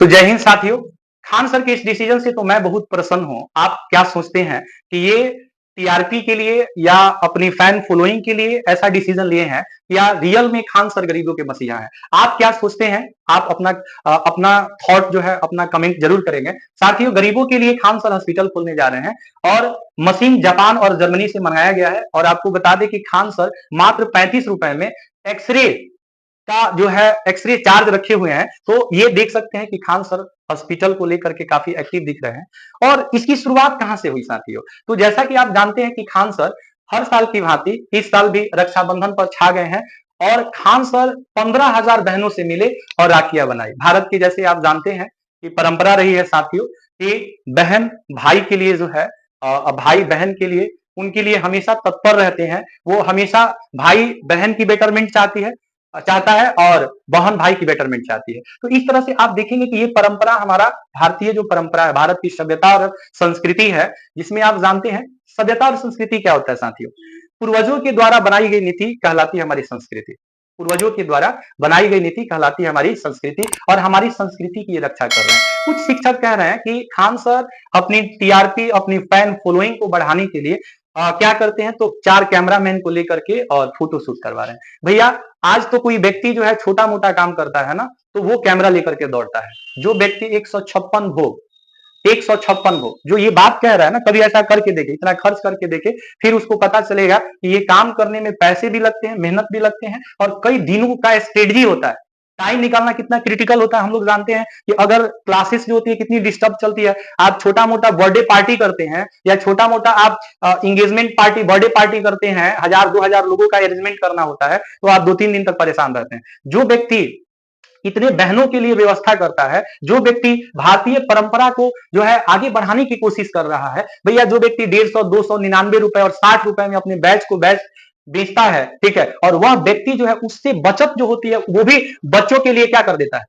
तो जय हिंद साथियों। खान सर के इस डिसीजन से तो मैं बहुत प्रसन्न हूं। आप क्या सोचते हैं कि ये टीआरपी के लिए या अपनी फैन फॉलोइंग के लिए ऐसा डिसीजन लिए हैं या रियल में खान सर गरीबों के मसीहा हैं? आप क्या सोचते हैं? आप अपना थॉट जो है अपना कमेंट जरूर करेंगे। साथियों, गरीबों के लिए खान सर हॉस्पिटल खोलने जा रहे हैं और मशीन जापान और जर्मनी से मंगाया गया है। और आपको बता दें कि खान सर मात्र 35 रुपए में एक्सरे का जो है एक्सरे चार्ज रखे हुए हैं। तो ये देख सकते हैं कि खान सर हॉस्पिटल को लेकर के काफी एक्टिव दिख रहे हैं। और इसकी शुरुआत कहां से हुई साथियों? तो जैसा कि आप जानते हैं कि खान सर हर साल की भांति इस साल भी रक्षाबंधन पर छा गए हैं और खान सर 15,000 बहनों से मिले और राखियां बनाई। भारत की जैसे आप जानते हैं कि परंपरा रही है साथियों कि बहन भाई के लिए जो है भाई बहन के लिए उनके लिए हमेशा तत्पर रहते हैं। वो हमेशा भाई बहन की बेटरमेंट चाहता है और बहन भाई की बेटरमेंट चाहती है। तो इस तरह से आप देखेंगे कि ये परंपरा हमारा भारतीय जो परंपरा है, भारत की सभ्यता और संस्कृति है, जिसमें आप जानते हैं सभ्यता और संस्कृति क्या होता है साथियों? पूर्वजों के द्वारा बनाई गई नीति कहलाती है हमारी संस्कृति। पूर्वजों के द्वारा बनाई गई नीति कहलाती है हमारी संस्कृति और हमारी संस्कृति की ये रक्षा कर रहे हैं। कुछ शिक्षक कह रहे हैं कि खान सर अपनी टीआरपी अपनी फैन फॉलोइंग को बढ़ाने के लिए क्या करते हैं, तो 4 कैमरामैन को लेकर के और फोटो शूट करवा रहे हैं। भैया, आज तो कोई व्यक्ति जो है छोटा मोटा काम करता है ना, तो वो कैमरा लेकर के दौड़ता है। जो व्यक्ति 156 भोग जो ये बात कह रहा है ना, कभी ऐसा करके देखे, इतना खर्च करके देखे, फिर उसको पता चलेगा कि ये काम करने में पैसे भी लगते हैं, मेहनत भी लगते हैं और कई दिनों का स्ट्रेटजी होता है। टाइम निकालना कितना क्रिटिकल होता है हम लोग जानते हैं कि अगर क्लासेस जो होती है कितनी डिस्टर्ब चलती है। आप छोटा मोटा बर्थडे पार्टी करते हैं या छोटा मोटा आप इंगेजमेंट पार्टी बर्थडे पार्टी करते हैं, 1,000-2,000 लोगों का अरेंजमेंट करना होता है, तो आप 2-3 दिन तक परेशान रहते हैं। जो व्यक्ति इतने बहनों के लिए व्यवस्था करता है, जो व्यक्ति भारतीय परंपरा को जो है आगे बढ़ाने की कोशिश कर रहा है, भैया जो व्यक्ति 150, 200, 99 रुपए और 60 रुपए में अपने बैच को बेचता है, ठीक है, और वह व्यक्ति जो है उससे बचत जो होती है वो भी बच्चों के लिए क्या कर देता है,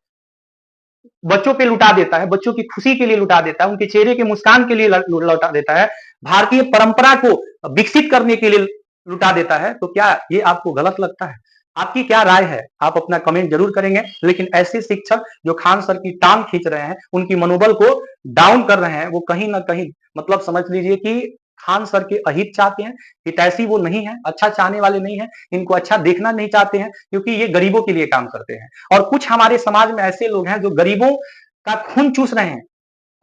बच्चों पे लुटा देता है, बच्चों की खुशी के लिए लुटा देता है, उनके चेहरे के मुस्कान के लिए लुटा देता है, भारतीय परंपरा को विकसित करने के लिए लुटा देता है। तो क्या ये आपको गलत लगता है? आपकी क्या राय है? आप अपना कमेंट जरूर करेंगे। लेकिन ऐसे शिक्षक जो खान सर की टांग खींच रहे हैं, उनकी मनोबल को डाउन कर रहे हैं, वो कहीं ना कहीं मतलब समझ लीजिए कि खान सर के अहित चाहते हैं। हितैषी वो नहीं है, अच्छा चाहने वाले नहीं है, इनको अच्छा देखना नहीं चाहते हैं, क्योंकि ये गरीबों के लिए काम करते हैं। और कुछ हमारे समाज में ऐसे लोग हैं जो गरीबों का खून चूस रहे हैं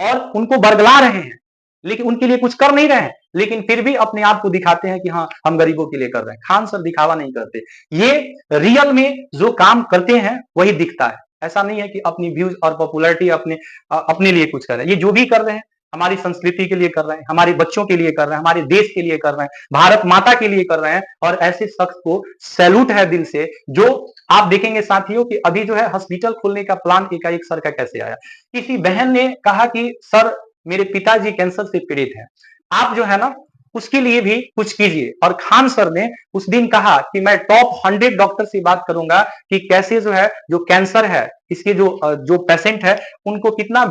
और उनको बरगला रहे हैं, लेकिन उनके लिए कुछ कर नहीं रहे हैं, लेकिन फिर भी अपने आप को दिखाते हैं कि हाँ हम गरीबों के लिए कर रहे हैं। खान सर दिखावा नहीं करते, ये रियल में जो काम करते हैं वही दिखता है। ऐसा नहीं है कि अपनी व्यूज और पॉपुलैरिटी अपने लिए कुछ कर रहे हैं। ये जो भी कर रहे हैं हमारी संस्कृति के लिए कर रहे हैं, हमारे बच्चों के लिए कर रहे हैं, हमारे देश के लिए कर रहे हैं, भारत माता के लिए कर रहे हैं। और ऐसे शख्स को सैल्यूट है दिल से। जो आप देखेंगे साथियों कि अभी जो है हॉस्पिटल खोलने का प्लान एकाएक सर का कैसे आया। किसी बहन ने कहा कि सर मेरे पिताजी कैंसर से पीड़ित हैं, आप जो है ना उसके लिए भी कुछ कीजिए। और खान सर ने उस दिन कहा कि मैं टॉप 100 डॉक्टर से बात करूंगा कि कैसे जो है जो कैंसर है इसके जो पेशेंट है उनको कितना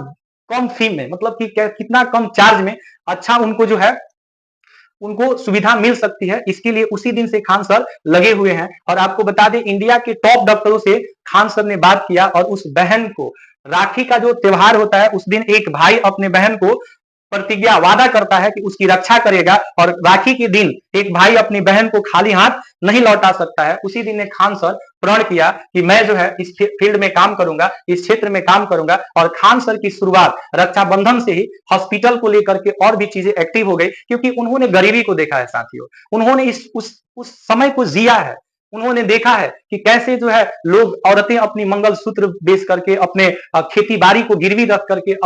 कम फी में, मतलब कि कितना कम चार्ज में अच्छा उनको जो है उनको सुविधा मिल सकती है। इसके लिए उसी दिन से खान सर लगे हुए हैं। और आपको बता दें इंडिया के टॉप डॉक्टरों से खान सर ने बात किया और उस बहन को राखी का जो त्योहार होता है उस दिन एक भाई अपने बहन को प्रतिज्ञा वादा करता है कि उसकी रक्षा करेगा और राखी के दिन एक भाई अपनी बहन को खाली हाथ नहीं लौटा सकता है। उसी दिन ने खान सर प्रण किया कि मैं जो है इस फील्ड में काम करूंगा, इस क्षेत्र में काम करूंगा। और खान सर की शुरुआत रक्षाबंधन से ही हॉस्पिटल को लेकर के और भी चीजें एक्टिव हो गई, क्योंकि उन्होंने गरीबी को देखा है साथियों। उन्होंने उस समय को जिया है। उन्होंने देखा है कि कैसे जो है लोग औरतें अपनी मंगलसूत्र बेच करके अपने खेती बाड़ी को गिरवी रख करके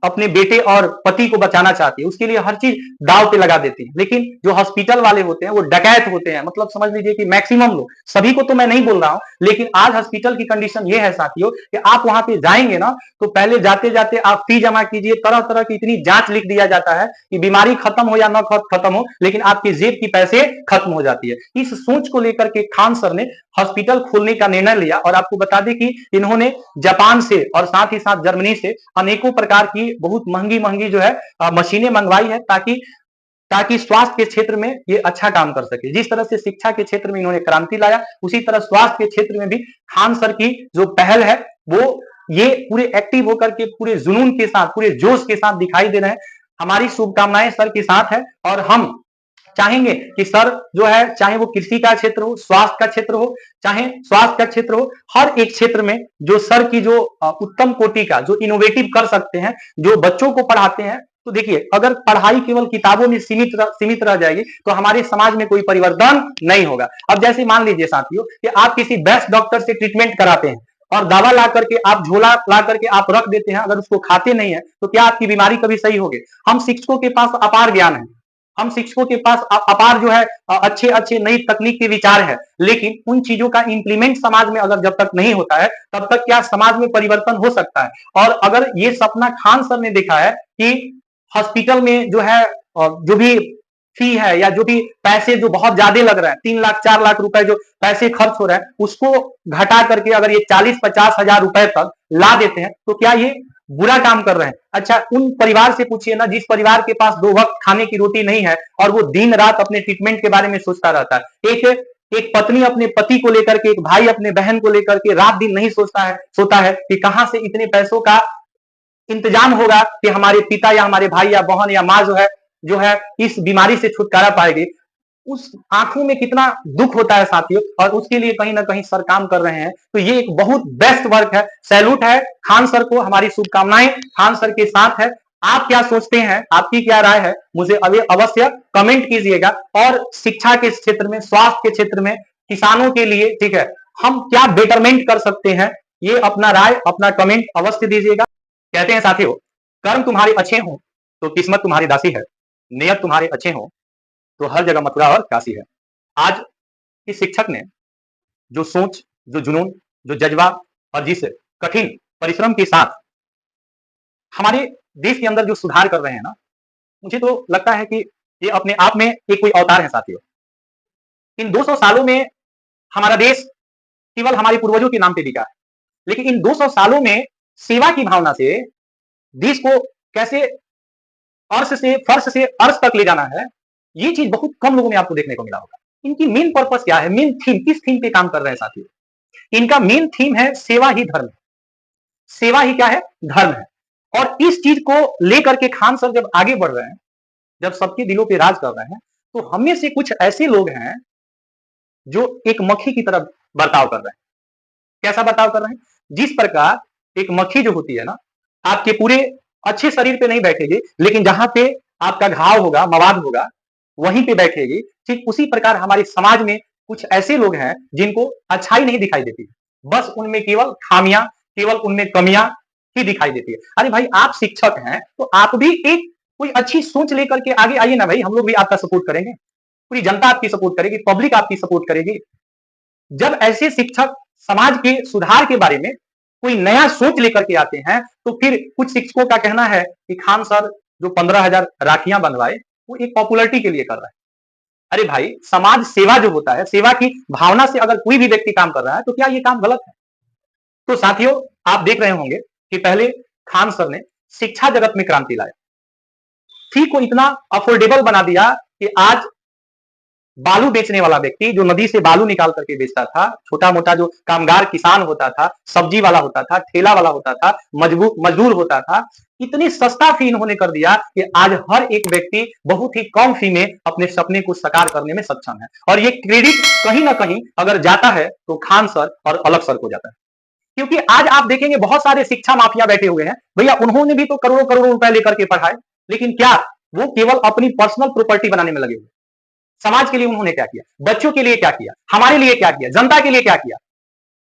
अपने बेटे और पति को बचाना चाहती है, उसके लिए हर चीज दांव पे लगा देती है। लेकिन जो हॉस्पिटल वाले होते हैं वो डकैत होते हैं, मतलब समझ लीजिए कि मैक्सिमम लोग, सभी को तो मैं नहीं बोल रहा हूं, लेकिन आज हॉस्पिटल की कंडीशन ये है साथियों कि आप वहां पे जाएंगे ना तो पहले जाते जाते आप फी जमा कीजिए, तरह तरह की इतनी जांच लिख दिया जाता है कि बीमारी खत्म हो या न खत्म हो, लेकिन आपकी जेब की पैसे खत्म हो जाती है। इस सोच को लेकर के खान सर ने हॉस्पिटल खोलने का निर्णय लिया। और आपको बता दें कि इन्होंने जापान से और साथ ही साथ जर्मनी से अनेकों प्रकार की बहुत महंगी महंगी जो है मशीनें मंगवाई है, ताकि स्वास्थ्य के क्षेत्र में ये अच्छा काम कर सके। जिस तरह से शिक्षा के क्षेत्र में इन्होंने क्रांति लाया, उसी तरह स्वास्थ्य के क्षेत्र में भी खान सर की जो पहल है वो ये पूरे एक्टिव होकर के पूरे जुनून के साथ, पूरे जोश के साथ दिखाई दे रहे हैं। हमारी शुभकामनाएं सर के साथ है और हम चाहेंगे कि सर जो है, चाहे वो कृषि का क्षेत्र हो, स्वास्थ्य का क्षेत्र हो, चाहे स्वास्थ्य का क्षेत्र हो, हर एक क्षेत्र में जो सर की जो उत्तम कोटि का जो इनोवेटिव कर सकते हैं, जो बच्चों को पढ़ाते हैं। तो देखिए, अगर पढ़ाई केवल किताबों में सीमित रह जाएगी तो हमारे समाज में कोई परिवर्तन नहीं होगा। अब जैसे मान लीजिए साथियों कि आप किसी बेस्ट डॉक्टर से ट्रीटमेंट कराते हैं और दवा ला करके आप झोला ला करके आप रख देते हैं, अगर उसको खाते नहीं है तो क्या आपकी बीमारी कभी सही होगी? हम शिक्षकों के पास अपार ज्ञान है, हम शिक्षकों के पास अपार जो है अच्छे अच्छे नई तकनीक के विचार है, लेकिन उन चीजों का इंप्लीमेंट समाज में अगर जब तक नहीं होता है तब तक क्या समाज में परिवर्तन हो सकता है? और अगर ये सपना खान सर ने देखा है कि हॉस्पिटल में जो है जो भी फी है या जो भी पैसे जो बहुत ज्यादा लग रहा है, 3 लाख 4 लाख रुपए जो पैसे खर्च हो रहा है, उसको घटा करके अगर ये 40-50 हजार रुपए तक ला देते हैं तो क्या ये बुरा काम कर रहे हैं? अच्छा, उन परिवार से पूछिए ना जिस परिवार के पास 2 वक्त खाने की रोटी नहीं है और वो दिन रात अपने ट्रीटमेंट के बारे में सोचता रहता है। एक पत्नी अपने पति को लेकर के, एक भाई अपने बहन को लेकर के रात दिन नहीं सोता है कि कहां से इतने पैसों का इंतजाम होगा कि हमारे पिता या हमारे भाई या बहन या माँ जो है इस बीमारी से छुटकारा पाएगी। उस आंखों में कितना दुख होता है साथियों, और उसके लिए कहीं ना कहीं सर काम कर रहे हैं। तो ये एक बहुत बेस्ट वर्क है, सैल्यूट है खान सर को, हमारी शुभकामनाएं खान सर के साथ है। आप क्या सोचते हैं, आपकी क्या राय है, मुझे अवश्य कमेंट कीजिएगा। और शिक्षा के क्षेत्र में, स्वास्थ्य के क्षेत्र में, किसानों के लिए, ठीक है, हम क्या बेटरमेंट कर सकते हैं, ये अपना राय, अपना कमेंट अवश्य दीजिएगा। कहते हैं साथियों, कर्म तुम्हारे अच्छे हो तो किस्मत तुम्हारी दासी है, नियत तुम्हारे अच्छे हो तो हर जगह मथुरा और काशी है। आज इस शिक्षक ने जो सोच, जो जुनून, जो जज्बा और जिस कठिन परिश्रम के साथ हमारे देश के अंदर जो सुधार कर रहे हैं ना, मुझे तो लगता है कि ये अपने आप में एक कोई अवतार है साथियों। इन 200 सालों में हमारा देश केवल हमारे पूर्वजों के नाम पे बिका है, लेकिन इन 200 सालों में सेवा की भावना से देश को कैसे फर्श से अर्श तक ले जाना है, ये चीज बहुत कम लोगों में आपको देखने को मिला होगा। इनकी मेन पर्पस क्या है, मेन थीम, किस थीम पे काम कर रहे हैं साथियों? इनका मेन थीम है सेवा ही धर्म है। सेवा ही क्या है? धर्म है। और इस चीज को लेकर के खान सर जब आगे बढ़ रहे हैं, जब सबके दिलों पे राज कर रहे हैं, तो हम में से कुछ ऐसे लोग हैं जो एक मक्खी की तरह बर्ताव कर रहे हैं। कैसा बर्ताव कर रहे हैं? जिस प्रकार एक मक्खी जो होती है ना, आपके पूरे अच्छे शरीर पे नहीं बैठेगी, लेकिन जहां पे आपका घाव होगा, मवाद होगा, वहीं पे बैठेगी। ठीक उसी प्रकार हमारे समाज में कुछ ऐसे लोग हैं जिनको अच्छाई नहीं दिखाई देती, बस उनमें केवल खामियां, केवल उनमें कमियां ही दिखाई देती है। अरे भाई, आप शिक्षक हैं तो आप भी एक कोई अच्छी सोच लेकर के आगे आइए ना भाई, हम लोग भी आपका सपोर्ट करेंगे, पूरी जनता आपकी सपोर्ट करेगी, पब्लिक आपकी सपोर्ट करेगी। जब ऐसे शिक्षक समाज के सुधार के बारे में कोई नया सोच लेकर के आते हैं, तो फिर कुछ शिक्षकों का कहना है कि खान सर जो 15,000 राखियां बंधवाए वो एक पॉपुलरिटी के लिए कर रहा है। अरे भाई, समाज सेवा जो होता है, सेवा की भावना से अगर कोई भी व्यक्ति काम कर रहा है तो क्या ये काम गलत है? तो साथियों, आप देख रहे होंगे कि पहले खान सर ने शिक्षा जगत में क्रांति लाया, फी को इतना अफोर्डेबल बना दिया कि आज बालू बेचने वाला व्यक्ति जो नदी से बालू निकाल करके बेचता था, छोटा मोटा जो कामगार किसान होता था, सब्जी वाला होता था, ठेला वाला होता था, मजदूर होता था, इतनी सस्ता फी इन्होंने कर दिया कि आज हर एक व्यक्ति बहुत ही कम फी में अपने सपने को साकार करने में सक्षम है। और ये क्रेडिट कहीं ना कहीं अगर जाता है तो खान सर और अलग सर को जाता है। क्योंकि आज आप देखेंगे बहुत सारे शिक्षा माफिया बैठे हुए हैं, भैया उन्होंने भी तो करोड़ों करोड़ों रुपए लेकर के पढ़ाए, लेकिन क्या वो केवल अपनी पर्सनल प्रॉपर्टी बनाने में लगे हुए? समाज के लिए उन्होंने क्या किया? बच्चों के लिए क्या किया? हमारे लिए क्या किया? जनता के लिए क्या किया?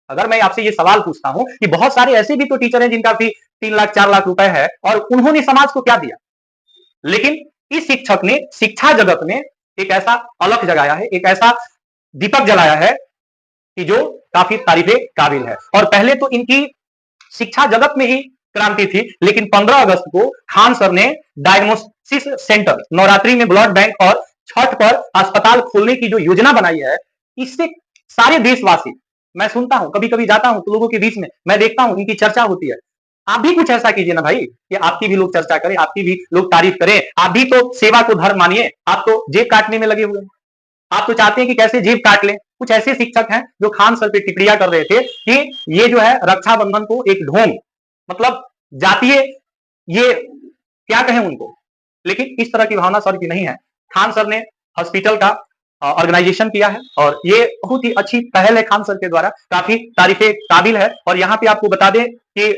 अगर मैं आपसे ये सवाल पूछता हूं कि बहुत सारे ऐसे भी तो टीचर हैं जिनका फी 3 लाख 4 लाख रुपए है, और उन्होंने समाज को क्या दिया? लेकिन इस शिक्षक ने शिक्षा जगत में एक ऐसा अलख जगाया है, एक ऐसा दीपक जलाया है कि जो काफी तारीफे काबिल है। और पहले तो इनकी शिक्षा जगत में ही क्रांति थी, लेकिन 15 अगस्त को खान सर ने डायग्नोसिस सेंटर, नवरात्रि में ब्लड बैंक और छठ पर अस्पताल खोलने की जो योजना बनाई है, इससे सारे देशवासी, मैं सुनता हूं, कभी कभी जाता हूं तो लोगों के बीच में मैं देखता हूं इनकी चर्चा होती है। आप भी कुछ ऐसा कीजिए ना भाई कि आपकी भी लोग चर्चा करें, आपकी भी लोग तारीफ करें। आप भी तो सेवा को धर्म मानिए, आप तो जेब काटने में लगे हुए हैं, आप तो चाहते हैं कि कैसे जेब काट लें। कुछ ऐसे शिक्षक हैं जो खान सर पे टिप्पणियां कर रहे थे कि ये जो है रक्षाबंधन को एक ढोंग, मतलब जातीय, ये क्या कहें उनको, लेकिन इस तरह की भावना सर की नहीं है। खान सर ने हॉस्पिटल का ऑर्गेनाइजेशन किया है और ये बहुत ही अच्छी पहल है खान सर के द्वारा, काफी तारीफे काबिल है। और यहाँ पे आपको बता दें कि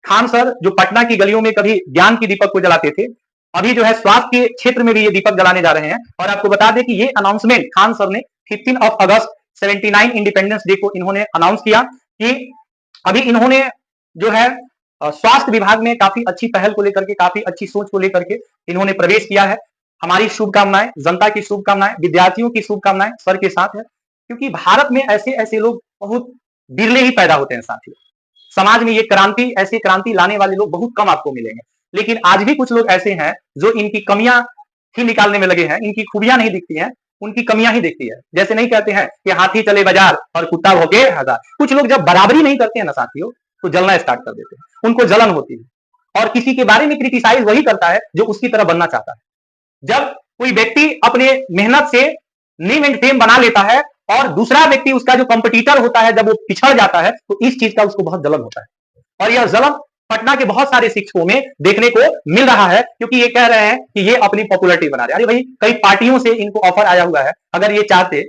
खान सर जो पटना की गलियों में कभी ज्ञान की दीपक को जलाते थे, अभी जो है स्वास्थ्य के क्षेत्र में भी ये दीपक जलाने जा रहे हैं। और आपको बता दें कि ये अनाउंसमेंट खान सर ने 15 अगस्त 79 इंडिपेंडेंस डे को इन्होंने अनाउंस किया कि अभी इन्होंने जो है स्वास्थ्य विभाग में काफी अच्छी पहल को लेकर के, काफी अच्छी सोच को लेकर के इन्होंने प्रवेश किया है। हमारी शुभकामनाएं, जनता की शुभकामनाएं, विद्यार्थियों की शुभकामनाएं सर के साथ है, क्योंकि भारत में ऐसे ऐसे लोग बहुत बिरले ही पैदा होते हैं साथियों। समाज में ये क्रांति, ऐसी क्रांति लाने वाले लोग बहुत कम आपको मिलेंगे। लेकिन आज भी कुछ लोग ऐसे हैं जो इनकी कमियां ही निकालने में लगे हैं, इनकी खूबियां नहीं दिखती हैं, उनकी कमियां ही दिखती है। जैसे नहीं कहते हैं कि हाथी चले बाजार और कुत्ता भौंके हजार। कुछ लोग जब बराबरी नहीं करते हैं ना साथियों, तो जलना स्टार्ट कर देते हैं, उनको जलन होती है। और किसी के बारे में क्रिटिसाइज वही करता है जो उसकी तरह बनना चाहता है। जब कोई व्यक्ति अपने मेहनत से नेम एंड फेम बना लेता है और दूसरा व्यक्ति उसका जो कंपटीटर होता है जब वो पिछड़ जाता है, तो इस चीज का उसको बहुत जलन होता है। और यह जलन पटना के बहुत सारे शिक्षकों में देखने को मिल रहा है, क्योंकि ये कह रहे हैं कि ये अपनी पॉपुलरिटी बना रहे हैं। अरे भाई, कई पार्टियों से इनको ऑफर आया हुआ है। अगर ये चाहते,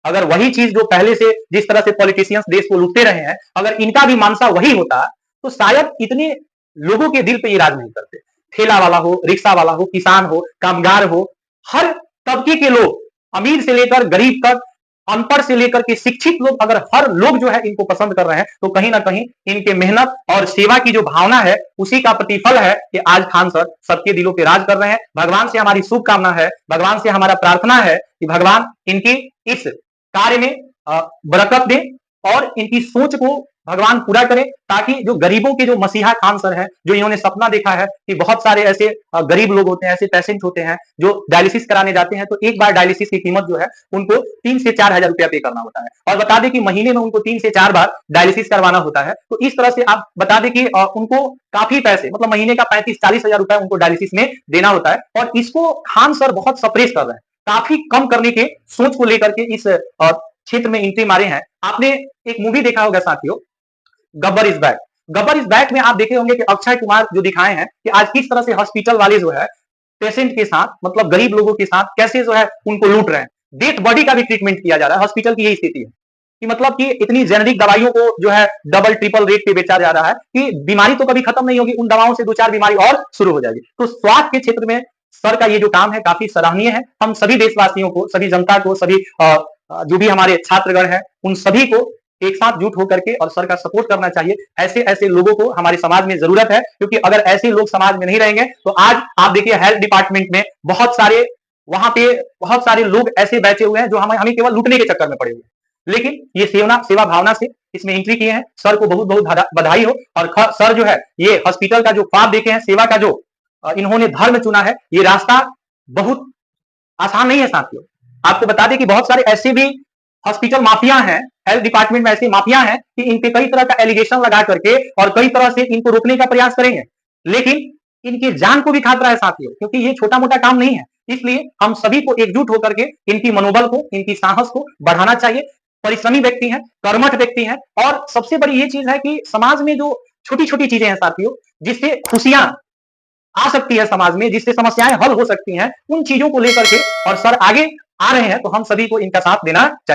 अगर वही चीज जो पहले से जिस तरह से पॉलिटिशियंस देश को लूटते रहे हैं, अगर इनका भी मानसा वही होता, तो शायद इतने लोगों के दिल पे ये राज नहीं करते। ठेला वाला हो, रिक्शा वाला हो, किसान हो, कामगार हो, हर तबके के लोग, अमीर से लेकर गरीब तक, अनपढ़ से लेकर के शिक्षित लोग, अगर हर लोग जो है इनको पसंद कर रहे हैं, तो कहीं ना कहीं इनके मेहनत और सेवा की जो भावना है, उसी का प्रतिफल है कि आज खान सर सबके दिलों पे राज कर रहे हैं। भगवान से हमारी शुभकामना है, भगवान से हमारा प्रार्थना है कि भगवान इनकी इस कार्य में बरकत दे और इनकी सोच को भगवान पूरा करे, ताकि जो गरीबों के जो मसीहा खान सर हैं, जो इन्होंने सपना देखा है कि बहुत सारे ऐसे गरीब लोग होते हैं, ऐसे पेशेंट होते हैं जो डायलिसिस कराने जाते हैं, तो एक बार डायलिसिस की कीमत जो है उनको 3 से 4 हजार रुपया पे करना होता है। और बता दें कि महीने में उनको 3 से 4 बार डायलिसिस करवाना होता है। तो इस तरह से आप बता दें कि उनको काफी पैसे, मतलब महीने का 35-40 हजार रुपया उनको डायलिसिस में देना होता है। और इसको खान सर बहुत सप्रेस कर रहे हैं, काफी कम करने के सोच को लेकर के इस क्षेत्र में एंट्री मारे हैं। आपने एक मूवी देखा होगा साथियों, Gabbar is back. Gabbar is back में आप देखे होंगे कि अक्षय कुमार जो दिखाए हैं कि आज किस तरह से हॉस्पिटल वाले जो है पेशेंट के साथ, मतलब गरीब लोगों के साथ कैसे जो है उनको लूट रहे हैं। डेथ बॉडी का भी ट्रीटमेंट किया जा रहा है। हॉस्पिटल की यही स्थिति है कि मतलब कि इतनी जेनेरिक दवाइयों को जो है डबल ट्रिपल रेट पे बेचा जा रहा है कि बीमारी तो कभी खत्म नहीं होगी, उन दवाओं से 2-4 बीमारी और शुरू हो जाएगी। तो स्वास्थ्य के क्षेत्र में सर का ये जो काम है काफी सराहनीय है। हम सभी देशवासियों को, सभी जनता को, सभी जो भी हमारे छात्रगण हैं, उन सभी को एक साथ जुट होकर के और सर का सपोर्ट करना चाहिए। ऐसे ऐसे लोगों को हमारे समाज में जरूरत है, क्योंकि अगर ऐसे लोग समाज में नहीं रहेंगे तो आज आप देखिए हेल्थ डिपार्टमेंट में बहुत सारे, वहां पे बहुत सारे लोग ऐसे बैठे हुए हैं जो हमें केवल लूटने के चक्कर में पड़े हुए हैं। लेकिन ये सेवा भावना से इसमें एंट्री किए हैं। सर को बहुत बहुत बधाई हो। और सर जो है ये हॉस्पिटल का जो ख्वाब देखे हैं, सेवा का जो इन्होंने धर्म चुना है, ये रास्ता बहुत आसान नहीं है साथियों। आपको बता दें कि बहुत सारे ऐसे भी हॉस्पिटल माफिया हैं, हेल्थ डिपार्टमेंट में ऐसे माफिया हैं कि इन पे कई तरह का एलिगेशन लगा करके और कई तरह से इनको रोकने का प्रयास करेंगे, लेकिन इनकी जान को भी खतरा है साथियों, क्योंकि ये छोटा मोटा काम नहीं है। इसलिए हम सभी को एकजुट होकर के इनकी मनोबल को, इनकी साहस को बढ़ाना चाहिए। परिश्रमी व्यक्ति हैं, कर्मठ व्यक्ति हैं, और सबसे बड़ी ये चीज है कि समाज में जो छोटी छोटी चीजें हैं साथियों, जिससे खुशियां आ सकती है समाज में, जिससे समस्याएं हल हो सकती हैं, उन चीजों को लेकर के और सर आगे आ रहे हैं, तो हम सभी को इनका साथ देना चाहिए।